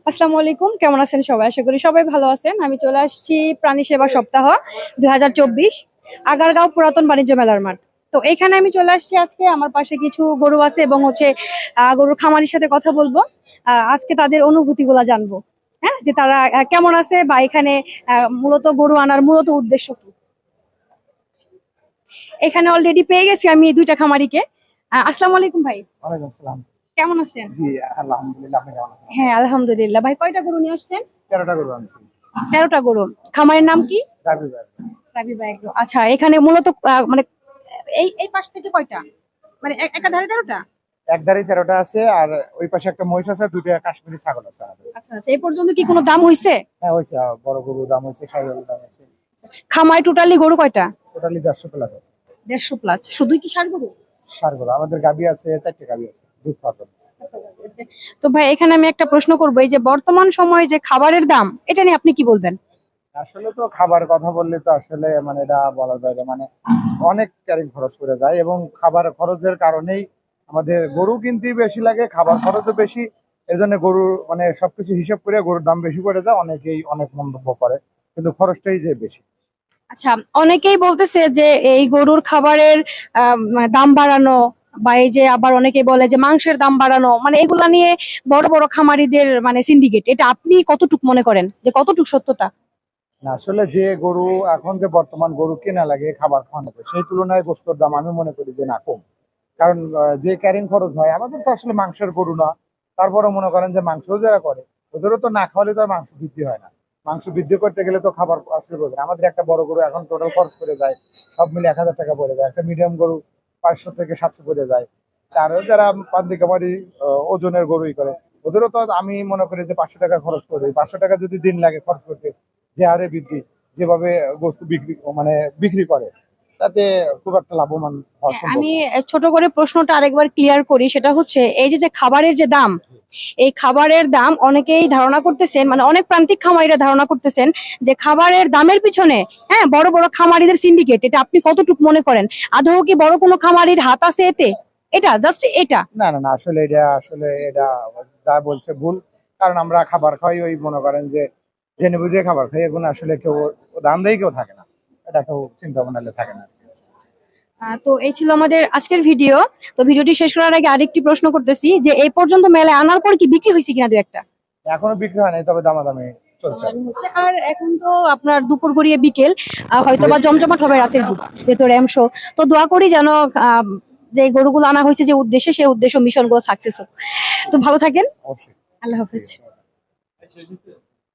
আসসালামু আলাইকুম, কেমন আছেন সবাই? আশা করি সবাই ভালো আছেন। আমি চলে আসছি প্রাণী সেবা সপ্তাহ 2024 আগারগাঁও পুরাতন বাণিজ্য মেলার মাঠ। তো এখানে আমি চলে আসছি আজকে। আমার পাশে কিছু গরু আছে এবং গরুর খামারির সাথে কথা বলবো। আজকে তাদের অনুভূতিগুলা জানবো। হ্যাঁ, যে তারা কেমন আছে বা এখানে মূলত গরু আনার মূলত উদ্দেশ্য কি। এখানে অলরেডি পেয়ে গেছি আমি দুইটা খামারিকে। আসসালামু আলাইকুম ভাই, ওয়ালাইকুম আসসালাম। কেমন আছেন? জি, আলহামদুলিল্লাহ। আপনি কেমন আছেন? হ্যাঁ, আলহামদুলিল্লাহ। ভাই, কয়টা গরু নিয়ে আসছেন? 13টা গরু আনছি। 13টা গরু। খামারের নাম কি? গাভী গাড়ি। রাবি ভাই এগ্রো। আচ্ছা, এখানে মূলত মানে এই এই পাশ থেকে কয়টা, মানে একাধারে 13টা? একদারি 13টা আছে, আর ওই পাশে একটা মহিষ আছে, দুইটা কাশ্মীরি ছাগল আছে আমাদের। আচ্ছা আচ্ছা, এই পর্যন্ত কি কোনো দাম হইছে? হ্যাঁ, হয়েছে। বড় গরু দাম হয়েছে, সাইওয়াল দাম হয়েছে। খামারে টোটালি গরু কয়টা? টোটালি 150 প্লাস আছে। 150 প্লাস। শুধুই কি ষাঁড় গরু? সার গরু আমাদের গাভী আছে, 4টে গাভী আছে, দুধ খাওয়াতে। তো ভাই, এখানে আমি একটা প্রশ্ন করবো, এই যে বর্তমান সময়ে যে খাবারের দাম, এটা নিয়ে আপনি কি বলবেন? আসলে তো খাবার কথা বললে তো আসলে মানে এটা বলার বাইরে, মানে অনেক ক্যারিং খরচ করে যায়, এবং খাবার খরচের কারণেই আমাদের গরু কিনতে বেশি লাগে, খাবার খরচও বেশি। এর জন্য গরুর মানে সবকিছু হিসাব করে গরুর দাম বেশি পড়ে যায়, অনেকেই অনেক মন্তব্য করে, কিন্তু খরচটাই যে বেশি। আচ্ছা, অনেকেই বলতেছে যে এই গরুর খাবারের দাম বাড়ানো, বা এই যে আবার অনেকেই বলে যে মাংসের দাম বাড়ানো, মানে এগুলা নিয়ে বড় বড় খামারিদের মানে সিন্ডিকেট, এটা আপনি কতটুক মনে করেন যে কতটুক সত্যতা? না, আসলে যে গরু এখন যে বর্তমান গরু কেনা লাগে খাবার খাওয়ানোতে, সেই তুলনায় গোস্তর দাম আমি মনে করি যে না, কম। কারণ যে ক্যারিং খরচ হয়, আমাদের তো আসলে মাংসের গরু না। তারপরে মনে করেন যে মাংস যারা করে, ওদেরও তো না খাওয়ালে তো আর মাংস বৃদ্ধি হয় না। মাংস বৃদ্ধি করতে গেলে তো খাবার আসলে প্রয়োজন। আমাদের একটা বড় গরু এখন টোটাল খরচ করে যায়, সব মিলে 1000 টাকা পড়ে যায়। একটা মিডিয়াম গরু 500 থেকে 700 পড়ে যায়। তারও যারা পান্তি কামারি ওজনের গরুই করে, ওদেরও তো আমি মনে করি যে 500 টাকা খরচ করে, 500 টাকা যদি দিন লাগে খরচ করতে, যে হারে বৃদ্ধি, যেভাবে বস্তু বিক্রি মানে বিক্রি করে, তাতে খুব একটা লাভবান হওয়া হ্যাঁ, সম্ভব আমি না। ছোট করে প্রশ্নটা আরেকবার ক্লিয়ার করি। সেটা হচ্ছে, এই যে যে খাবারের যে দাম, এই খাবারের দাম অনেকেই ধারণা করতেছেন, মানে অনেক প্রান্তিক খামারিরা ধারণা করতেছেন যে খাবারের দামের পিছনে হ্যাঁ বড় বড় খামারিদের সিন্ডিকেট। এটা আপনি কতটুকু মনে করেন? আদৌ কি বড় কোনো খামারির হাত আছে এতে? এটা জাস্ট এটা। না না না, আসলে এটা যা বলছে ভুল। কারণ আমরা খাবার খাই, ওই মনে করেন যে জেনে বুঝে খাবার খাই, এগুলো আসলে কেউ দাম দেয় কেউ থাকে না। এটা কেউ চিন্তা ভাবনালে থাকে না। তো এই ছিল আমাদের আজকের ভিডিও। তো ভিডিওটি শেষ করার আগে আরেকটি প্রশ্ন করতেছি, যে এই পর্যন্ত মেলায় আনার পর কি বিক্রি হয়েছে কিনা দু একটা? এখনো বিক্রি হয় নাই, তবে দামাদামি চলছে। আর এখন তো আপনার দুপুর গড়িয়ে বিকেল, হয়তো বা জমজমাট হবে রাতের দিক, যেহেতু র্যাম শো। তো দোয়া করি যেন যে গরুগুলো আনা হয়েছে যে উদ্দেশ্যে, সেই উদ্দেশ্য মিশন গুলো সাকসেস হোক। তো ভালো থাকেন। অবশ্যই। আল্লাহ ঠিক হাফেজ। আছে।